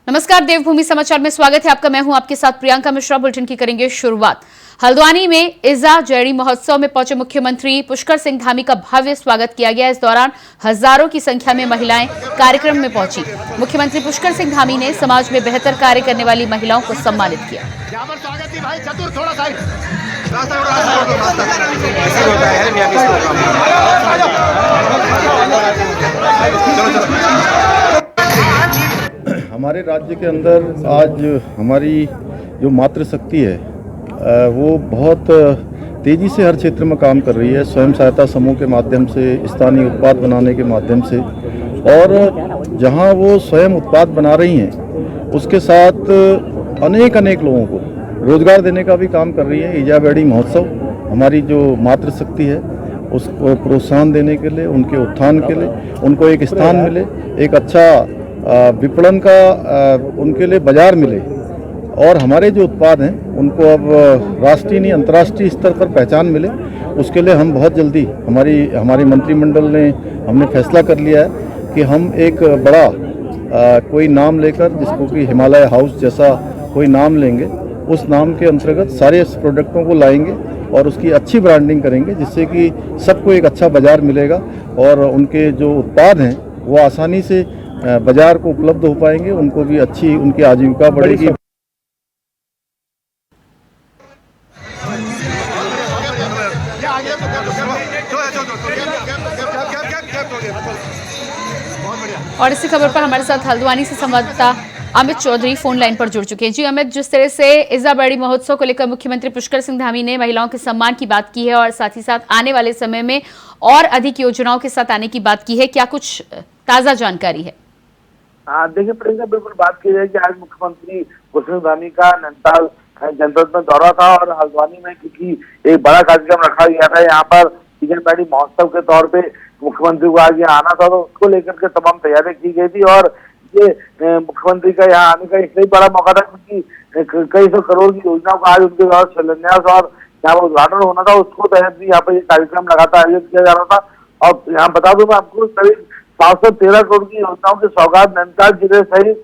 नमस्कार, देवभूमि समाचार में स्वागत है आपका। मैं हूं आपके साथ प्रियंका मिश्रा। बुलेटिन की करेंगे शुरुआत। हल्द्वानी में इज़ा जैड़ी महोत्सव में पहुंचे मुख्यमंत्री पुष्कर सिंह धामी का भव्य स्वागत किया गया। इस दौरान हजारों की संख्या में महिलाएं कार्यक्रम में पहुंची। मुख्यमंत्री पुष्कर सिंह धामी ने समाज में बेहतर कार्य करने वाली महिलाओं को सम्मानित किया। हमारे राज्य के अंदर आज हमारी जो मातृशक्ति है वो बहुत तेज़ी से हर क्षेत्र में काम कर रही है। स्वयं सहायता समूह के माध्यम से, स्थानीय उत्पाद बनाने के माध्यम से, और जहां वो स्वयं उत्पाद बना रही हैं उसके साथ अनेक लोगों को रोजगार देने का भी काम कर रही है। इज़ा जैड़ी महोत्सव हमारी जो मातृशक्ति है उसको प्रोत्साहन देने के लिए, उनके उत्थान के लिए, उनको एक स्थान मिले, एक अच्छा विपणन का उनके लिए बाजार मिले, और हमारे जो उत्पाद हैं उनको अब राष्ट्रीय नहीं अंतर्राष्ट्रीय स्तर पर पहचान मिले। उसके लिए हम बहुत जल्दी हमारी मंत्रिमंडल ने हमने फैसला कर लिया है कि हम एक बड़ा कोई नाम लेकर, जिसको कि हिमालय हाउस जैसा कोई नाम लेंगे, उस नाम के अंतर्गत सारे प्रोडक्टों को लाएंगे और उसकी अच्छी ब्रांडिंग करेंगे, जिससे कि सबको एक अच्छा बाजार मिलेगा और उनके जो उत्पाद हैं वो आसानी से बाजार को उपलब्ध हो पाएंगे, उनको भी अच्छी उनकी आजीविका बढ़ेगी। और इसी खबर पर हमारे साथ हल्द्वानी से संवाददाता अमित चौधरी फोन लाइन पर जुड़ चुके हैं। जी अमित, जिस तरह से इज़ा जैड़ी महोत्सव को लेकर मुख्यमंत्री पुष्कर सिंह धामी ने महिलाओं के सम्मान की बात की है और साथ ही साथ आने वाले समय में और अधिक योजनाओं के साथ आने की बात की है, क्या कुछ ताजा जानकारी है? देखिए प्रियंका, बिल्कुल बात की जाए कि आज मुख्यमंत्री पुष्कर सिंह धामी का नैनीताल जनपद में दौरा था और हल्द्वानी में क्योंकि एक बड़ा कार्यक्रम रखा गया था यहाँ पर इज़ा जैड़ी महोत्सव के तौर पे मुख्यमंत्री को आज यहाँ आना था, तो उसको लेकर के तमाम तैयारियां की गई थी। और ये मुख्यमंत्री का यहाँ आने का इसलिए बड़ा मौका था क्योंकि कई सौ करोड़ की योजनाओं का आज उनके द्वारा शिलान्यास और यहाँ पर उद्घाटन होना था। उसको तहत भी यहाँ पर ये कार्यक्रम लगातार आयोजित किया जा रहा था। और यहाँ बता दूं मैं आपको, करीब 713 करोड़ की योजनाओं की सौगात नैनीताल जिले सहित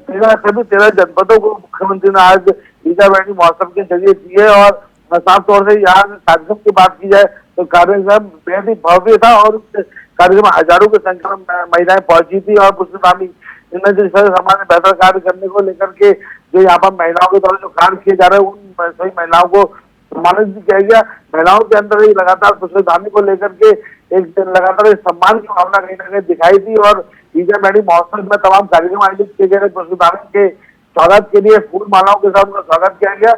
13 जनपदों को मुख्यमंत्री ने आज इज़ा जैड़ी महोत्सव के जरिए दी है। और साफ तौर से यहाँ कार्यक्रम की बात की जाए तो कार्यक्रम बेहद ही भव्य था और उस कार्यक्रम में हजारों की संख्या में महिलाएं पहुंची थी। और पुष्कर धामी ने जिस तरह समाज में बेहतर कार्य करने को लेकर के जो यहाँ पर महिलाओं के द्वारा जो कार्य किए जा रहे हैं उन सभी महिलाओं को सम्मानित भी किया गया। महिलाओं के अंदर ही लगातार पुष्कर धामी को लेकर के एक लगातार सम्मान की भावना कहीं ना कहीं दिखाई दी। और इज़ा जैड़ी महोत्सव में तमाम कार्यक्रम आयोजित किए गए। पुष्कर धामी के स्वागत के लिए फूल मालाओं के साथ उनका स्वागत किया गया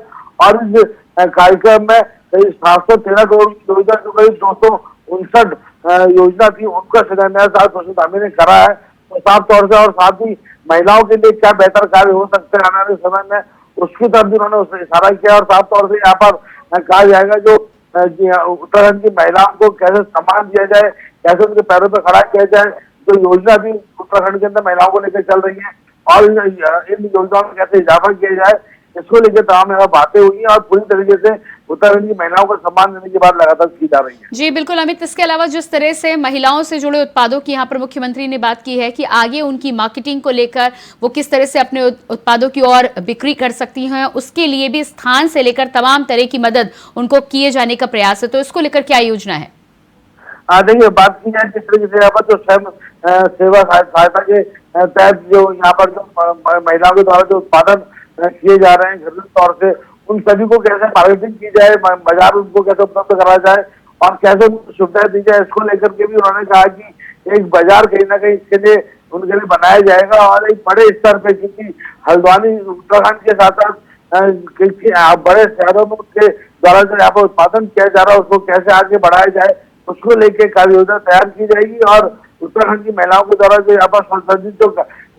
और इस कार्यक्रम में करीब 713 करोड़ की योजना जो करीब 259 योजना थी उनका शिलान्यास आज पुष्कर धामी ने करा है। तो साफ तौर से और साथ ही महिलाओं के लिए क्या बेहतर कार्य हो सकते हैं आने वाले समय में, उसकी तरफ भी उन्होंने उससे इशारा किया। और साफ तौर से यहाँ पर कहा जाएगा जो उत्तराखंड की महिलाओं को कैसे सम्मान दिया जाए, कैसे उनके पैरों पर खड़ा किया जाए, जो योजना भी उत्तराखंड के अंदर महिलाओं को लेकर चल रही है और इन योजनाओं में कैसे इजाफा किया जाए, इसको लेकर तमाम यहाँ बातें हुई हैं और पूरी तरीके से उत्तराखंड की महिलाओं को सम्मान देने की बात लगातार की जा रही है। जी बिल्कुल अमित, इसके अलावा जिस तरह से महिलाओं से जुड़े उत्पादों की यहाँ पर मुख्यमंत्री ने बात की है कि आगे उनकी मार्केटिंग को लेकर वो किस तरह से अपने उत्पादों की और बिक्री कर सकती हैं, उसके लिए भी स्थान से लेकर तमाम तरह की मदद उनको किए जाने का प्रयास है, तो इसको लेकर क्या योजना है? देखिए, बात की जाए जिस तरीके से यहाँ पर जो स्वयं सेवा सहायता के तहत जो यहाँ पर जो महिलाओं के द्वारा जो उत्पादन किए जा रहे हैं घरेलू तौर से, उन सभी को कैसे मार्केटिंग की जाए, बाजार उनको कैसे उपलब्ध करा जाए और कैसे उनको सुविधाएं दी जाए, इसको लेकर के भी उन्होंने कहा कि एक बाजार कहीं ना कहीं इसके लिए उनके लिए बनाया जाएगा। और एक बड़े स्तर पे, क्योंकि हल्द्वानी उत्तराखंड के साथ साथ बड़े शहरों में उसके द्वारा जो यहाँ पर उत्पादन किया जा रहा है उसको कैसे आगे बढ़ाया जाए, उसको लेकर कार्य योजना तैयार की जाएगी। और उत्तराखंड की महिलाओं के द्वारा जो यहाँ पर संशोधित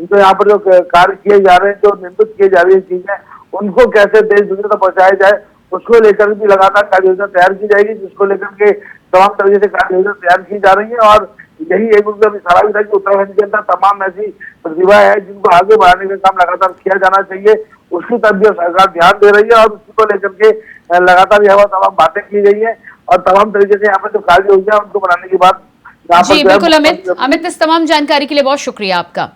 जो यहाँ पर जो कार्य किए जा रहे हैं, जो निर्मित किए जा रही है चीजें, उनको कैसे देश दुनिया तक पहुंचाया जाए, उसको लेकर भी लगातार कार्य योजना तैयार की जाएगी, जिसको लेकर के तमाम तरीके से कार्य योजना तैयार की जा रही है। और यही एक उनका इशारा भी था कि उत्तराखंड के अंदर तमाम ऐसी प्रतिभा है जिनको आगे बढ़ाने का काम लगातार किया जाना चाहिए, उसकी तरफ भी सरकार ध्यान दे रही है और उसी को लेकर के लगातार यहाँ पर तमाम बातें की गई है और तमाम तरीके से यहाँ पर जो कार्य योजना है उनको बनाने की बात। जी बिल्कुल अमित, इस तमाम जानकारी के लिए बहुत शुक्रिया आपका।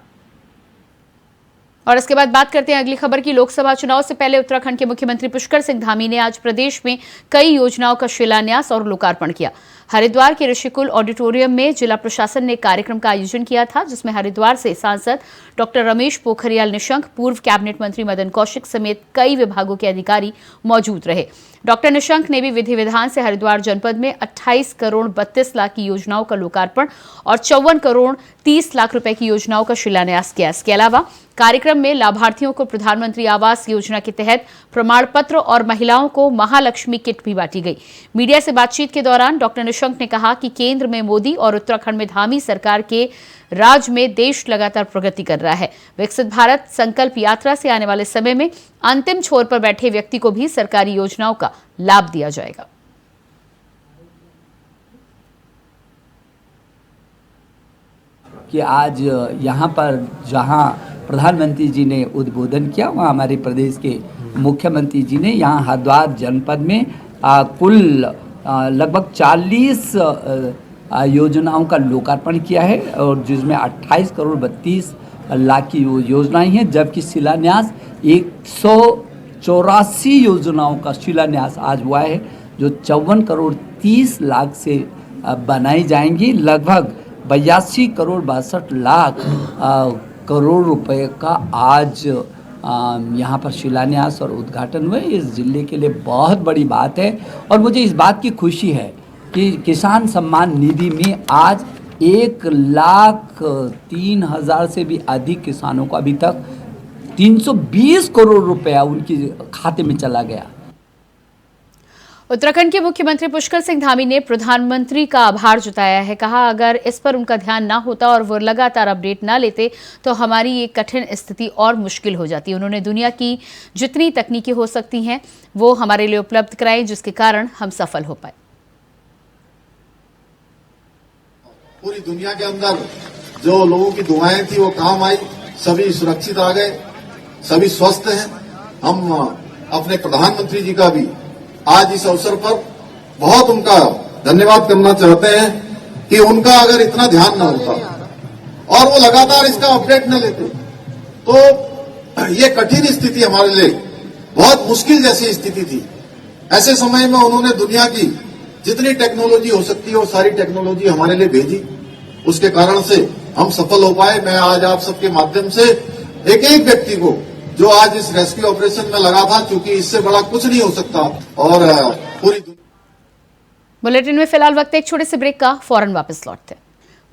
और इसके बाद बात करते हैं अगली खबर की। लोकसभा चुनाव से पहले उत्तराखंड के मुख्यमंत्री पुष्कर सिंह धामी ने आज प्रदेश में कई योजनाओं का शिलान्यास और लोकार्पण किया। हरिद्वार के ऋषिकुल ऑडिटोरियम में जिला प्रशासन ने कार्यक्रम का आयोजन किया था, जिसमें हरिद्वार से सांसद डॉक्टर रमेश पोखरियाल निशंक, पूर्व कैबिनेट मंत्री मदन कौशिक समेत कई विभागों के अधिकारी मौजूद रहे। डॉक्टर निशंक ने भी विधि विधान से हरिद्वार जनपद में 28 करोड़ 32 लाख की योजनाओं का लोकार्पण और 54 करोड़ 30 लाख रुपए की योजनाओं का शिलान्यास किया। इसके अलावा कार्यक्रम में लाभार्थियों को प्रधानमंत्री आवास योजना के तहत प्रमाण पत्र और महिलाओं को महालक्ष्मी किट भी बांटी गई। मीडिया से बातचीत के दौरान डॉक्टर निशंक ने कहा कि केंद्र में मोदी और उत्तराखंड में धामी सरकार के राज में देश लगातार प्रगति कर रहा है। विकसित भारत संकल्प यात्रा से आने वाले समय में अंतिम छोर पर बैठे व्यक्ति को भी सरकारी योजनाओं का लाभ दिया जाएगा। कि आज यहाँ पर जहाँ प्रधानमंत्री जी ने उद्बोधन किया, वहाँ हमारे प्रदेश के मुख्यमंत्री जी ने यहाँ हरिद्वार जनपद में कुल लगभग 40 योजनाओं का लोकार्पण किया है, और जिसमें 28 करोड़ 32 लाख की योजनाएं हैं, जबकि शिलान्यास 184 योजनाओं का शिलान्यास आज हुआ है, जो 54 करोड़ 30 लाख से बनाई जाएंगी। लगभग 82 करोड़ 62 लाख करोड़ रुपए का आज यहाँ पर शिलान्यास और उद्घाटन हुए। इस जिले के लिए बहुत बड़ी बात है, और मुझे इस बात की खुशी है कि किसान सम्मान निधि में आज 1,03,000 से भी अधिक किसानों को अभी तक 320 करोड़ रुपया उनके खाते में चला गया। उत्तराखंड के मुख्यमंत्री पुष्कर सिंह धामी ने प्रधानमंत्री का आभार जताया है। कहा, अगर इस पर उनका ध्यान ना होता और वो लगातार अपडेट ना लेते तो हमारी ये कठिन स्थिति और मुश्किल हो जाती। उन्होंने दुनिया की जितनी तकनीकें हो सकती हैं वो हमारे लिए उपलब्ध कराई, जिसके कारण हम सफल हो पाए। पूरी दुनिया के अंदर जो लोगों की दुआएं थी वो काम आई, सभी सुरक्षित आ गए, सभी स्वस्थ हैं। हम अपने प्रधानमंत्री जी का भी आज इस अवसर पर बहुत उनका धन्यवाद करना चाहते हैं कि उनका अगर इतना ध्यान न होता और वो लगातार इसका अपडेट न लेते तो ये कठिन स्थिति हमारे लिए बहुत मुश्किल जैसी स्थिति थी। ऐसे समय में उन्होंने दुनिया की जितनी टेक्नोलॉजी हो सकती है वो सारी टेक्नोलॉजी हमारे लिए भेजी, उसके कारण से हम सफल हो पाए। मैं आज आप सबके माध्यम से एक एक व्यक्ति को जो आज इस रेस्क्यू ऑपरेशन में लगा था, क्योंकि इससे बड़ा कुछ नहीं हो सकता, और पूरी बुलेटिन में फिलहाल वक्त एक छोटे से ब्रेक का, फौरन वापस लौटते हैं।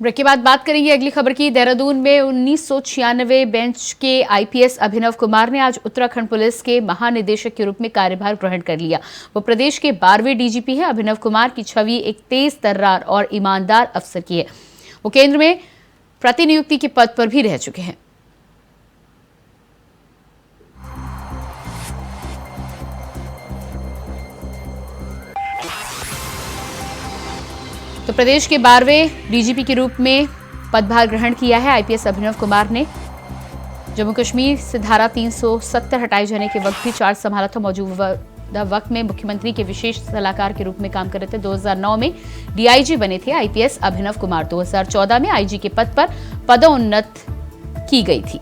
ब्रेक के बाद बात करेंगे अगली खबर की। देहरादून में 1996 बेंच के आईपीएस अभिनव कुमार ने आज उत्तराखंड पुलिस के महानिदेशक के रूप में कार्यभार ग्रहण कर लिया। वो प्रदेश के 12वें डीजीपी हैं। अभिनव कुमार की छवि एक तेज तर्रार और ईमानदार अफसर की है। वो केंद्र में प्रतिनियुक्ति के पद पर भी रह चुके हैं। तो प्रदेश के 12वें डीजीपी के रूप में पदभार ग्रहण किया है आईपीएस अभिनव कुमार ने। जम्मू कश्मीर से धारा 370 हटाए जाने के वक्त भी चार्ज संभाला था। मौजूदा वक्त में मुख्यमंत्री के विशेष सलाहकार के रूप में काम कर रहे थे। 2009 में डीआईजी बने थे आईपीएस अभिनव कुमार। 2014 में आईजी के पद पर पदोन्नत की गई थी।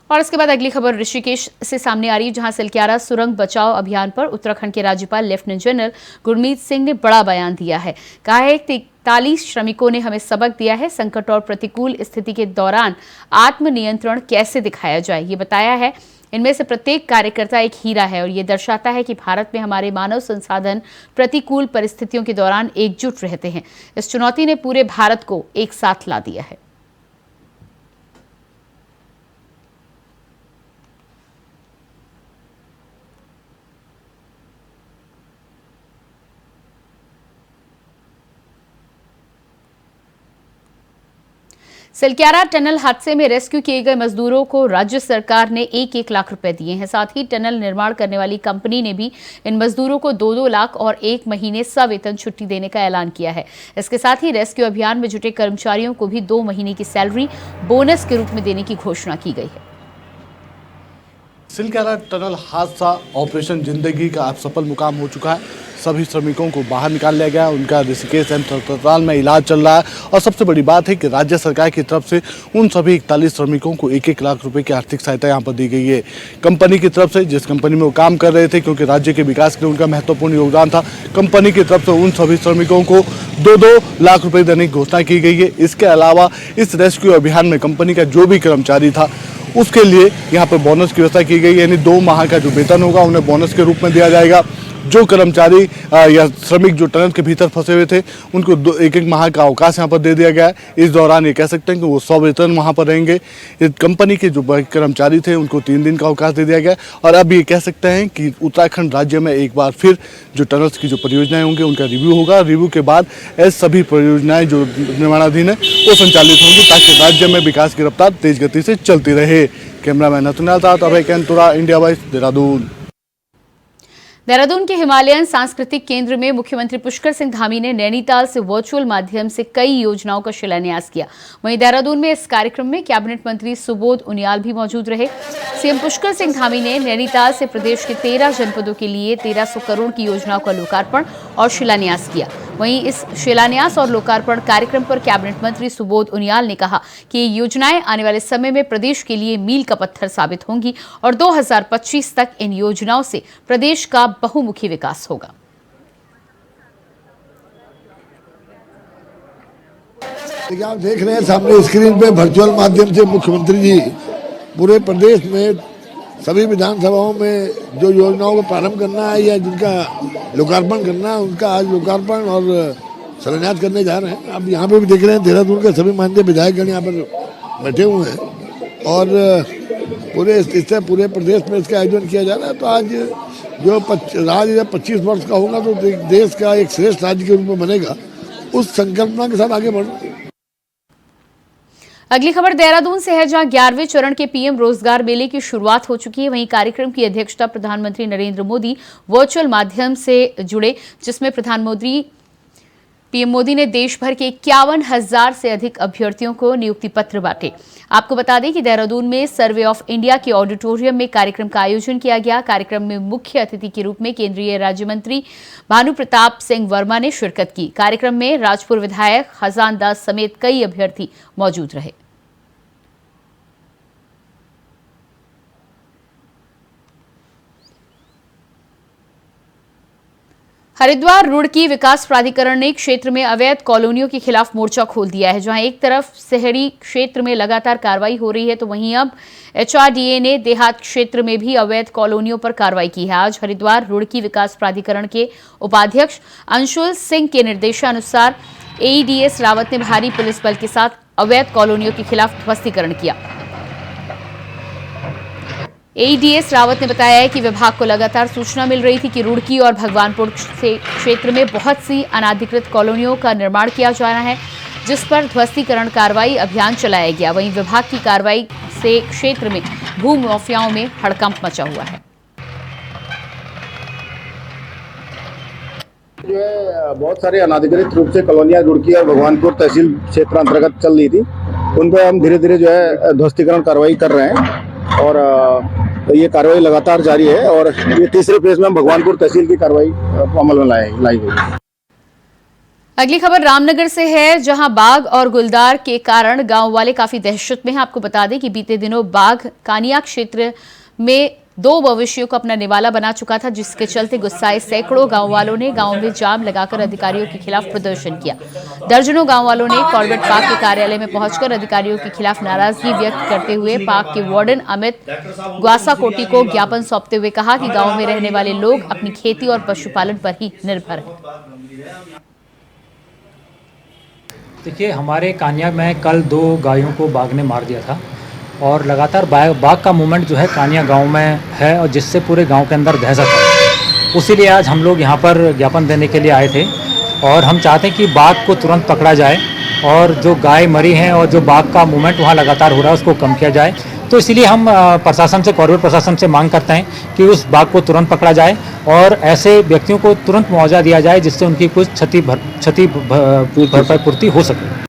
और इसके बाद अगली खबर ऋषिकेश से सामने आ रही है, जहां सिलक्यारा सुरंग बचाओ अभियान पर उत्तराखंड के राज्यपाल लेफ्टिनेंट जनरल गुरमीत सिंह ने बड़ा बयान दिया है। कहा है कि 43 श्रमिकों ने हमें सबक दिया है, संकट और प्रतिकूल स्थिति के दौरान आत्मनियंत्रण कैसे दिखाया जाए ये बताया है। इनमें से प्रत्येक कार्यकर्ता एक हीरा है और ये दर्शाता है कि भारत में हमारे मानव संसाधन प्रतिकूल परिस्थितियों के दौरान एकजुट रहते हैं। इस चुनौती ने पूरे भारत को एक साथ ला दिया है। सिलक्यारा टनल हादसे में रेस्क्यू किए गए मजदूरों को राज्य सरकार ने 1-1 लाख रुपए दिए हैं। साथ ही टनल निर्माण करने वाली कंपनी ने भी इन मजदूरों को 2-2 लाख और 1 महीने सवेतन छुट्टी देने का ऐलान किया है। इसके साथ ही रेस्क्यू अभियान में जुटे कर्मचारियों को भी 2 महीने की सैलरी बोनस के रूप में देने की घोषणा की गई है। सिलक्यारा टनल हादसा ऑपरेशन जिंदगी का अब सफल मुकाम हो चुका है। सभी श्रमिकों को बाहर निकाल लिया गया। उनका ऋषिकेश एम्स अस्पताल में इलाज चल रहा है। और सबसे बड़ी बात है कि राज्य सरकार की तरफ से उन सभी 41 श्रमिकों को 1-1 लाख रुपए की आर्थिक सहायता यहाँ पर दी गई है। कंपनी की तरफ से, जिस कंपनी में वो काम कर रहे थे, क्योंकि राज्य के विकास के लिए उनका महत्वपूर्ण योगदान था, कंपनी की तरफ से उन सभी श्रमिकों को 2-2 लाख रुपए देने की घोषणा की गई है। इसके अलावा इस रेस्क्यू अभियान में कंपनी का जो भी कर्मचारी था उसके लिए यहाँ पर बोनस की व्यवस्था की गई, यानी 2 माह का जो वेतन होगा उन्हें बोनस के रूप में दिया जाएगा। जो कर्मचारी या श्रमिक जो टनल के भीतर फंसे हुए थे उनको 1-1 माह का अवकाश यहाँ पर दे दिया गया है। इस दौरान ये कह सकते हैं कि वो सवेतन वहाँ पर रहेंगे। इस कंपनी के जो कर्मचारी थे उनको 3 दिन का अवकाश दे दिया गया। और अब ये कह सकते हैं कि उत्तराखंड राज्य में एक बार फिर जो टनल्स की जो परियोजनाएं होंगी उनका रिव्यू होगा। रिव्यू के बाद ऐसे सभी परियोजनाएं जो निर्माणाधीन है वो संचालित होंगी, ताकि राज्य में विकास की रफ्तार तेज गति से चलती रहे। कैमरामैन नथुनाल साथ अभय कैंतुरा, इंडिया वॉइस, देहरादून। देहरादून के हिमालयन सांस्कृतिक केंद्र में मुख्यमंत्री पुष्कर सिंह धामी ने नैनीताल से वर्चुअल माध्यम से कई योजनाओं का शिलान्यास किया। वहीं देहरादून में इस कार्यक्रम में कैबिनेट मंत्री सुबोध उनियाल भी मौजूद रहे। सीएम पुष्कर सिंह धामी ने नैनीताल से प्रदेश के 13 जनपदों के लिए 1300 करोड़ की योजनाओं का लोकार्पण और शिलान्यास किया। वहीं इस शिलान्यास और लोकार्पण कार्यक्रम पर कैबिनेट मंत्री सुबोध उनियाल ने कहा कि ये योजनाएं आने वाले समय में प्रदेश के लिए मील का पत्थर साबित होंगी और 2025 तक इन योजनाओं से प्रदेश का बहुमुखी विकास होगा। देखिए, आप देख रहे हैं सामने स्क्रीन पे वर्चुअल माध्यम से मुख्यमंत्री जी पूरे प्रदेश में सभी विधानसभाओं में जो योजनाओं को प्रारंभ करना है या जिनका लोकार्पण करना है उनका आज लोकार्पण और शिलान्यास करने जा रहे हैं। अब यहाँ पे भी देख रहे हैं देहरादून के सभी माननीय विधायकगण यहाँ पर बैठे हुए हैं और पूरे इससे पूरे प्रदेश में इसका आयोजन किया जा रहा है। तो आज जो राज्य जब 25 वर्ष का होगा तो देश का एक श्रेष्ठ राज्य के रूप में बनेगा, उस संकल्पना के साथ आगे बढ़ना। अगली खबर देहरादून से है, जहां 11वें चरण के पीएम रोजगार मेले की शुरुआत हो चुकी है। वहीं कार्यक्रम की अध्यक्षता प्रधानमंत्री नरेंद्र मोदी वर्चुअल माध्यम से जुड़े, जिसमें पीएम मोदी ने देश भर के 51,000 से अधिक अभ्यर्थियों को नियुक्ति पत्र बांटे। आपको बता दें कि देहरादून में सर्वे ऑफ इंडिया के ऑडिटोरियम में कार्यक्रम का आयोजन किया गया। कार्यक्रम में मुख्य अतिथि के रूप में केंद्रीय राज्य मंत्री भानु प्रताप सिंह वर्मा ने शिरकत की। कार्यक्रम में राजपुर विधायक खजान दास समेत कई अभ्यर्थी मौजूद रहे। हरिद्वार रुड़की विकास प्राधिकरण ने क्षेत्र में अवैध कॉलोनियों के खिलाफ मोर्चा खोल दिया है। जहां एक तरफ शहरी क्षेत्र में लगातार कार्रवाई हो रही है, तो वहीं अब एचआरडीए ने देहात क्षेत्र में भी अवैध कॉलोनियों पर कार्रवाई की है। आज हरिद्वार रुड़की विकास प्राधिकरण के उपाध्यक्ष अंशुल सिंह के निर्देशानुसार एईडीएस रावत ने भारी पुलिस बल के साथ अवैध कॉलोनियों के खिलाफ ध्वस्तीकरण किया। एईडीएस रावत ने बताया है कि विभाग को लगातार सूचना मिल रही थी कि रुड़की और भगवानपुर क्षेत्र में बहुत सी अनाधिकृत कॉलोनियों का निर्माण किया जा रहा है, जिस पर ध्वस्तीकरण कार्रवाई अभियान चलाया गया। वहीं विभाग की कार्रवाई से क्षेत्र में भू माफियाओं में हड़कंप मचा हुआ है। जो है बहुत सारे अनाधिकृत रूप से कॉलोनियां रुड़की और भगवानपुर तहसील क्षेत्र अंतर्गत चल रही थी, उन पर हम धीरे धीरे जो है ध्वस्तीकरण कार्रवाई कर रहे हैं और ये कार्रवाई लगातार जारी है और ये तीसरे फेज में भगवानपुर तहसील की कार्रवाई अमल में लाई गई। अगली खबर रामनगर से है, जहां बाघ और गुलदार के कारण गांव वाले काफी दहशत में हैं। आपको बता दें कि बीते दिनों बाघ कानिया क्षेत्र में 2 मवेशियों को अपना निवाला बना चुका था, जिसके चलते गुस्साए सैकड़ों गांव वालों ने गांव में जाम लगाकर अधिकारियों के खिलाफ प्रदर्शन किया। दर्जनों गांव वालों ने कॉर्बेट पार्क के कार्यालय में पहुंचकर अधिकारियों के खिलाफ नाराजगी व्यक्त करते हुए पार्क के वार्डन अमित ग्वासाकोटी को ज्ञापन सौंपते हुए कहा कि गांव में रहने वाले लोग अपनी खेती और पशुपालन पर ही निर्भर हैं। देखिए, हमारे कानिया में कल 2 गायों को बाघ ने मार दिया था और लगातार बाघ का मूवमेंट जो है कानिया गांव में है और जिससे पूरे गांव के अंदर दहशत है। उसीलिए आज हम लोग यहां पर ज्ञापन देने के लिए आए थे और हम चाहते हैं कि बाघ को तुरंत पकड़ा जाए और जो गाय मरी हैं और जो बाघ का मूवमेंट वहां लगातार हो रहा है उसको कम किया जाए। तो इसीलिए हम प्रशासन से, कॉर्पोरेट प्रशासन से मांग करते हैं कि उस बाघ को तुरंत पकड़ा जाए और ऐसे व्यक्तियों को तुरंत मुआवजा दिया जाए जिससे उनकी कुछ क्षति भरपाई पूर्ति हो सके।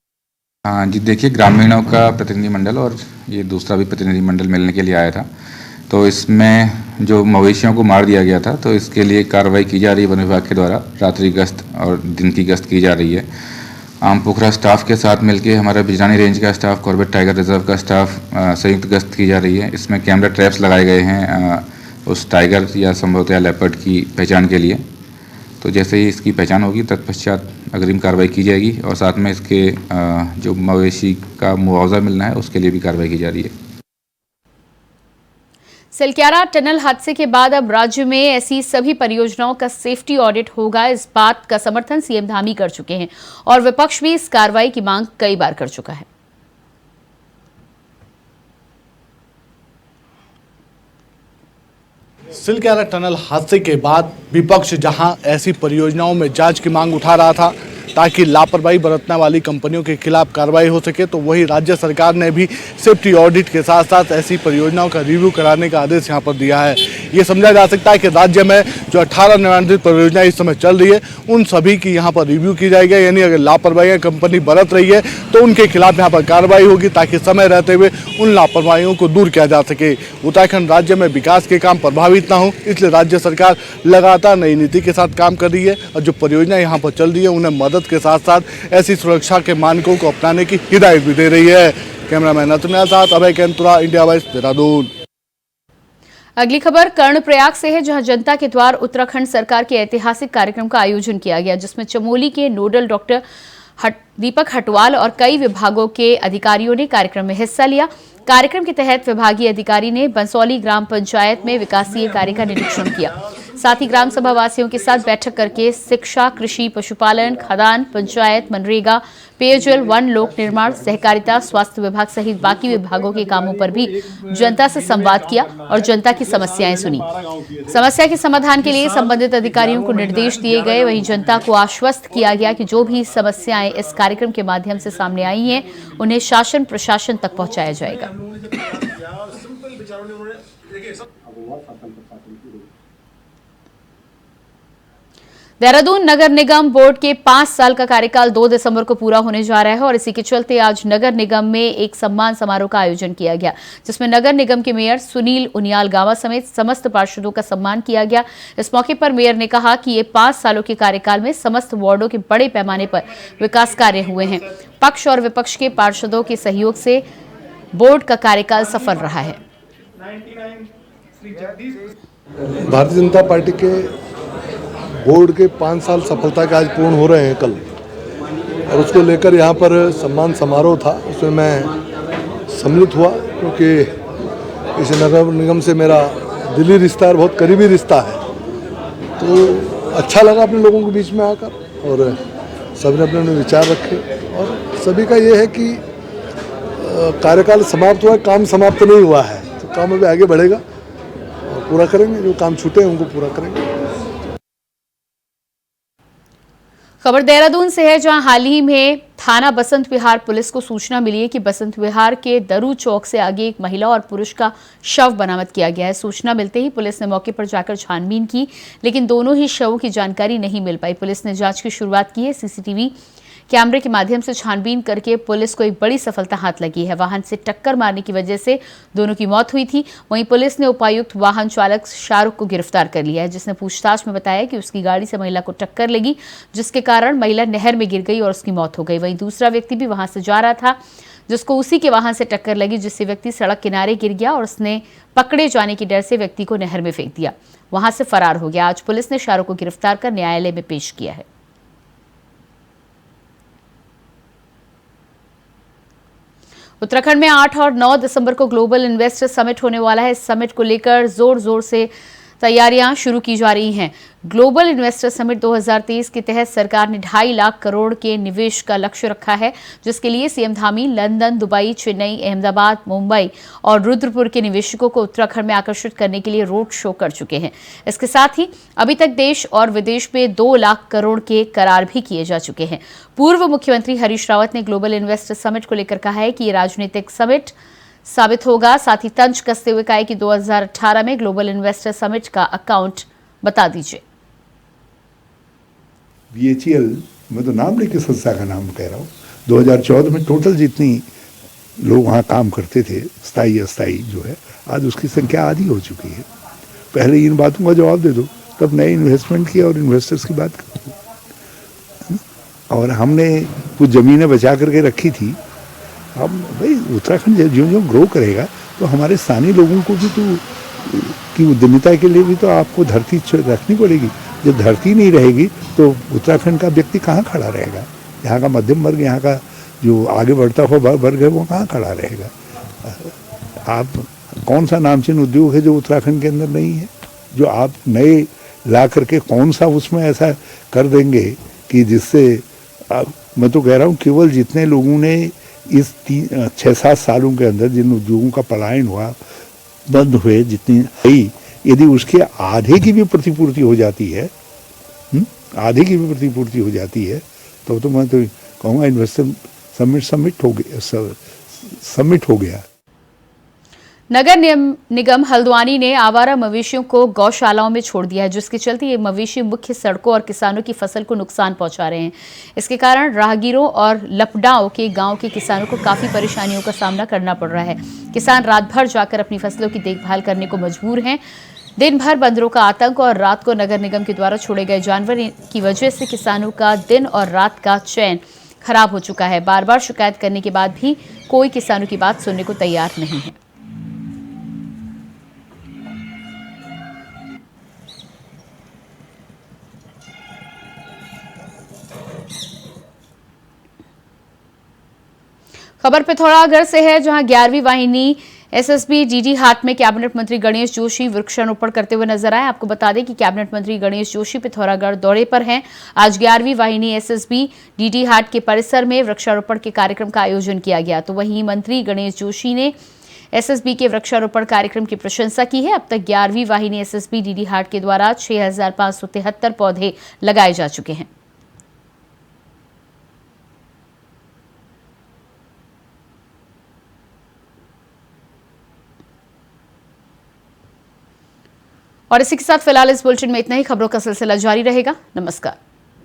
हाँ जी, देखिए, ग्रामीणों का प्रतिनिधिमंडल और ये दूसरा भी प्रतिनिधिमंडल मिलने के लिए आया था। तो इसमें जो मवेशियों को मार दिया गया था, तो इसके लिए कार्रवाई की जा रही है वन विभाग के द्वारा। रात्रि गश्त और दिन की गश्त की जा रही है। आम पोखरा स्टाफ के साथ मिलकर हमारा बिजरानी रेंज का स्टाफ, कॉर्बेट टाइगर रिजर्व का स्टाफ संयुक्त गश्त की जा रही है। इसमें कैमरा ट्रैप्स लगाए गए हैं उस टाइगर या संभवतः लेपर्ड की पहचान के लिए। तो जैसे ही इसकी पहचान होगी तत्पश्चात अग्रिम कार्रवाई की जाएगी और साथ में इसके जो मवेशी का मुआवजा मिलना है उसके लिए भी कार्रवाई की जा रही है। सिलक्यारा टनल हादसे के बाद अब राज्य में ऐसी सभी परियोजनाओं का सेफ्टी ऑडिट होगा। इस बात का समर्थन सीएम धामी कर चुके हैं और विपक्ष भी इस कार्रवाई की मांग कई बार कर चुका है। सिलक्यारा टनल हादसे के बाद विपक्ष जहां ऐसी परियोजनाओं में जांच की मांग उठा रहा था ताकि लापरवाही बरतने वाली कंपनियों के खिलाफ कार्रवाई हो सके, तो वही राज्य सरकार ने भी सेफ्टी ऑडिट के साथ साथ ऐसी परियोजनाओं का रिव्यू कराने का आदेश यहां पर दिया है। ये समझा जा सकता है कि राज्य में जो 18 निर्माणाधीन परियोजनाएं इस समय चल रही है उन सभी की यहां पर रिव्यू की जाएगी। यानी अगर लापरवाही कंपनी बरत रही है तो उनके खिलाफ यहाँ पर कार्रवाई होगी ताकि समय रहते हुए उन लापरवाहियों को दूर किया जा सके। उत्तराखंड राज्य में विकास के काम प्रभावित ना हो, इसलिए राज्य सरकार लगातार नई नीति के साथ काम कर रही है और जो परियोजना यहाँ पर चल रही है उन्हें मदद के साथ साथ ऐसी सुरक्षा के मानकों को अपनाने की हिदायत भी दे रही है। कैमरामैन नतुनिया साथ अभय कैंतुरा, इंडिया वाइस, देहरादून। अगली खबर कर्णप्रयाग से है, जहां जनता के द्वार उत्तराखंड सरकार के ऐतिहासिक कार्यक्रम का आयोजन किया गया, जिसमें चमोली के नोडल डॉक्टर दीपक हटवाल और कई विभागों के अधिकारियों ने कार्यक्रम में हिस्सा लिया। कार्यक्रम के तहत विभागीय अधिकारी ने बंसौली ग्राम पंचायत में विकासीय कार्य का निरीक्षण किया। साथ ही ग्राम सभा वासियों के साथ बैठक करके शिक्षा, कृषि, पशुपालन, खदान, पंचायत, मनरेगा, पेयजल, वन, लोक निर्माण, सहकारिता, स्वास्थ्य विभाग सहित बाकी विभागों के कामों पर भी जनता से संवाद किया और जनता की समस्याएं सुनी। समस्या के समाधान के लिए संबंधित अधिकारियों को निर्देश दिए गए। वहीं जनता को आश्वस्त किया गया कि जो भी समस्याएं इस कार्यक्रम के माध्यम से सामने आई हैं उन्हें शासन प्रशासन तक पहुंचाया जाएगा। देहरादून नगर निगम बोर्ड के 5 साल का कार्यकाल 2 दिसंबर को पूरा होने जा रहा है और इसी के चलते आज नगर निगम में एक सम्मान समारोह का आयोजन किया गया, जिसमें नगर निगम के मेयर सुनील उनियाल गावा समेत समस्त पार्षदों का सम्मान किया गया। इस मौके पर मेयर ने कहा कि ये 5 सालों के कार्यकाल में समस्त वार्डों के बड़े पैमाने पर विकास कार्य हुए हैं। पक्ष और विपक्ष के पार्षदों के सहयोग से बोर्ड का कार्यकाल सफल रहा है। भारतीय जनता पार्टी के बोर्ड के 5 साल सफलता के आज पूर्ण हो रहे हैं कल, और उसको लेकर यहाँ पर सम्मान समारोह था, उसमें मैं सम्मिलित हुआ क्योंकि इस नगर निगम से मेरा दिली रिश्ता और बहुत करीबी रिश्ता है। तो अच्छा लगा अपने लोगों के बीच में आकर और सबने अपने अपने विचार रखे और सभी का ये है कि कार्यकाल समाप्त हुआ है, काम समाप्त नहीं हुआ है, तो काम अभी आगे बढ़ेगा और पूरा करेंगे, जो काम छूटे हैं उनको पूरा करेंगे। खबर देहरादून से है, जहां हाल ही में थाना बसंत विहार पुलिस को सूचना मिली है कि बसंत विहार के दरू चौक से आगे एक महिला और पुरुष का शव बरामद किया गया है। सूचना मिलते ही पुलिस ने मौके पर जाकर छानबीन की, लेकिन दोनों ही शवों की जानकारी नहीं मिल पाई। पुलिस ने जांच की शुरुआत की है। सीसीटीवी कैमरे के माध्यम से छानबीन करके पुलिस को एक बड़ी सफलता हाथ लगी है। वाहन से टक्कर मारने की वजह से दोनों की मौत हुई थी। वहीं पुलिस ने उपायुक्त वाहन चालक शाहरुख को गिरफ्तार कर लिया है, जिसने पूछताछ में बताया कि उसकी गाड़ी से महिला को टक्कर लगी, जिसके कारण महिला नहर में गिर गई और उसकी मौत हो गई। वहीं दूसरा व्यक्ति भी वहां से जा रहा था, जिसको उसी के वाहन से टक्कर लगी, जिससे व्यक्ति सड़क किनारे गिर गया और उसने पकड़े जाने के डर से व्यक्ति को नहर में फेंक दिया, वहां से फरार हो गया। आज पुलिस ने शाहरुख को गिरफ्तार कर न्यायालय में पेश किया है। उत्तराखंड में 8 और 9 दिसंबर को ग्लोबल इन्वेस्टर समिट होने वाला है। इस समिट को लेकर जोर जोर से तैयारियां शुरू की जा रही हैं। ग्लोबल इन्वेस्टर समिट 2023 के तहत सरकार ने 2.5 लाख करोड़ के निवेश का लक्ष्य रखा है, जिसके लिए CM Dhami London, Dubai, Chennai, Ahmedabad, Mumbai और रुद्रपुर के निवेशकों को उत्तराखंड में आकर्षित करने के लिए रोड शो कर चुके हैं। इसके साथ ही अभी तक देश और विदेश में 2 लाख करोड़ के करार भी किए जा चुके हैं। पूर्व मुख्यमंत्री हरीश रावत ने ग्लोबल इन्वेस्टर समिट को लेकर कहा है कि ये राजनीतिक समिट साबित होगा। साथ ही तंज कसते हुए कहा कि 2018 में ग्लोबल इन्वेस्टर समिट का अकाउंट बता दीजिए। BHEL, मैं तो नाम लेके संस्था का नाम कह रहा हूँ, 2014 में टोटल जितनी लोग वहाँ काम करते थे, स्थायी अस्थायी जो है, आज उसकी संख्या आधी हो चुकी है। पहले इन बातों का जवाब दे दो, तब नए इन्वेस्टमेंट की और इन्वेस्टर्स की बात करो। और हमने कुछ ज़मीनें बचा करके रखी थी। अब भाई उत्तराखंड जो जो ग्रो करेगा तो हमारे स्थानीय लोगों को भी तो की उद्यमिता के लिए भी तो आपको धरती रखनी पड़ेगी। जब धरती नहीं रहेगी तो उत्तराखंड का व्यक्ति कहाँ खड़ा रहेगा? यहाँ का मध्यम वर्ग, यहाँ का जो आगे बढ़ता हुआ वर्ग है वो कहाँ खड़ा रहेगा? आप कौन सा नामचीन उद्योग है जो उत्तराखंड के अंदर नहीं है, जो आप नए ला करके कौन सा उसमें ऐसा कर देंगे कि जिससे मैं तो कह रहा हूँ केवल जितने लोगों ने इस 6-7 सालों के अंदर जिन उद्योगों का पलायन हुआ, बंद हुए, जितनी आई, यदि उसके आधे की भी प्रतिपूर्ति हो जाती है, आधे की भी प्रतिपूर्ति हो जाती है, तो मैं तो कहूँगा इन्वेस्टर समिट हो गया। नगर निगम हल्द्वानी ने आवारा मवेशियों को गौशालाओं में छोड़ दिया है, जिसके चलते ये मवेशी मुख्य सड़कों और किसानों की फसल को नुकसान पहुंचा रहे हैं। इसके कारण राहगीरों और लपडाओं के गांव के किसानों को काफी परेशानियों का सामना करना पड़ रहा है। किसान रात भर जाकर अपनी फसलों की देखभाल करने को मजबूर हैं। दिन भर बंदरों का आतंक और रात को नगर निगम के द्वारा छोड़े गए जानवर की वजह से किसानों का दिन और रात का चैन खराब हो चुका है। बार बार शिकायत करने के बाद भी कोई किसानों की बात सुनने को तैयार नहीं है। खबर पिथौरागढ़ से है, जहां 11वीं वाहिनी एसएसबी डीडी हाट में कैबिनेट मंत्री गणेश जोशी वृक्षारोपण करते हुए नजर आए। आपको बता दें कि कैबिनेट मंत्री गणेश जोशी पिथौरागढ़ दौरे पर हैं। आज 11वीं वाहिनी एसएसबी डीडी हाट के परिसर में वृक्षारोपण के कार्यक्रम का आयोजन किया गया। तो वहीं मंत्री गणेश जोशी ने एसएसबी के वृक्षारोपण कार्यक्रम की प्रशंसा की है। अब तक 11वीं वाहिनी एसएसबी डीडी हाट के द्वारा 6573 पौधे लगाए जा चुके हैं। और इसी के साथ फिलहाल इस बुलेटिन में इतना ही। खबरों का सिलसिला जारी रहेगा। नमस्कार।